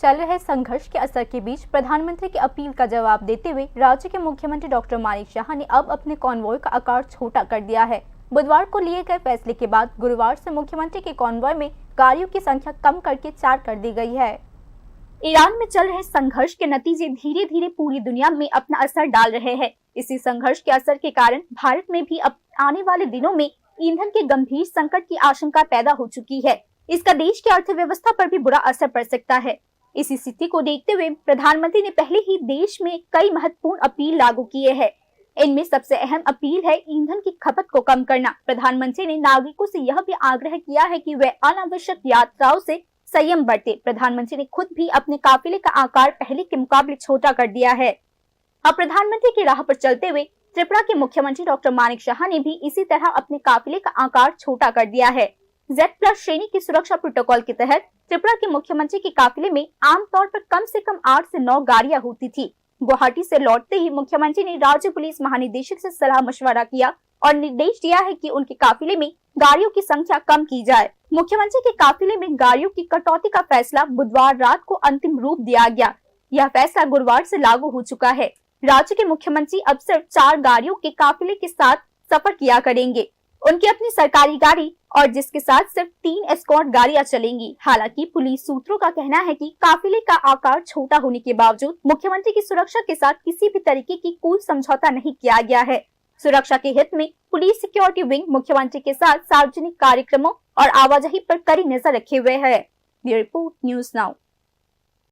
चल रहे संघर्ष के असर के बीच प्रधानमंत्री की अपील का जवाब देते हुए राज्य के मुख्यमंत्री डॉक्टर मानिक शाह ने अब अपने कॉन्वॉय का आकार छोटा कर दिया है। बुधवार को लिए गए फैसले के बाद गुरुवार से मुख्यमंत्री के कॉन्वॉय में गाड़ियों की संख्या कम करके 4 कर दी गई है। ईरान में चल रहे संघर्ष के नतीजे धीरे धीरे पूरी दुनिया में अपना असर डाल रहे हैं। इसी संघर्ष के असर के कारण भारत में भी अब आने वाले दिनों में ईंधन के गंभीर संकट की आशंका पैदा हो चुकी है। इसका देश की अर्थव्यवस्था पर भी बुरा असर पड़ सकता है। इसी स्थिति को देखते हुए प्रधानमंत्री ने पहले ही देश में कई महत्वपूर्ण अपील लागू किए हैं। इनमें सबसे अहम अपील है ईंधन की खपत को कम करना। प्रधानमंत्री ने नागरिकों से यह भी आग्रह किया है कि वे अनावश्यक यात्राओं से संयम बरते। प्रधानमंत्री ने खुद भी अपने काफिले का आकार पहले के मुकाबले छोटा कर दिया है। अब प्रधानमंत्री की राह पर चलते हुए त्रिपुरा के मुख्यमंत्री डॉक्टर मानिक शाह ने भी इसी तरह अपने काफिले का आकार छोटा कर दिया है। Z+ श्रेणी की सुरक्षा प्रोटोकॉल के तहत त्रिपुरा के मुख्यमंत्री के काफिले में आमतौर पर कम से कम 8 से 9 गाड़ियां होती थी। गुवाहाटी से लौटते ही मुख्यमंत्री ने राज्य पुलिस महानिदेशक से सलाह मशवरा किया और निर्देश दिया है कि उनके काफिले में गाड़ियों की संख्या कम की जाए। मुख्यमंत्री के काफिले में गाड़ियों की कटौती का फैसला बुधवार रात को अंतिम रूप दिया गया। यह फैसला गुरुवार से लागू हो चुका है। राज्य के मुख्यमंत्री अब सिर्फ 4 गाड़ियों के काफिले के साथ सफर किया करेंगे। उनकी अपनी सरकारी गाड़ी और जिसके साथ सिर्फ 3 एस्कॉर्ट गाड़ियां चलेंगी। हालांकि पुलिस सूत्रों का कहना है कि काफिले का आकार छोटा होने के बावजूद मुख्यमंत्री की सुरक्षा के साथ किसी भी तरीके की कोई समझौता नहीं किया गया है। सुरक्षा के हित में पुलिस सिक्योरिटी विंग मुख्यमंत्री के साथ सार्वजनिक कार्यक्रमों और आवाजाही पर कड़ी नजर रखे हुए है। Bureau report, news now.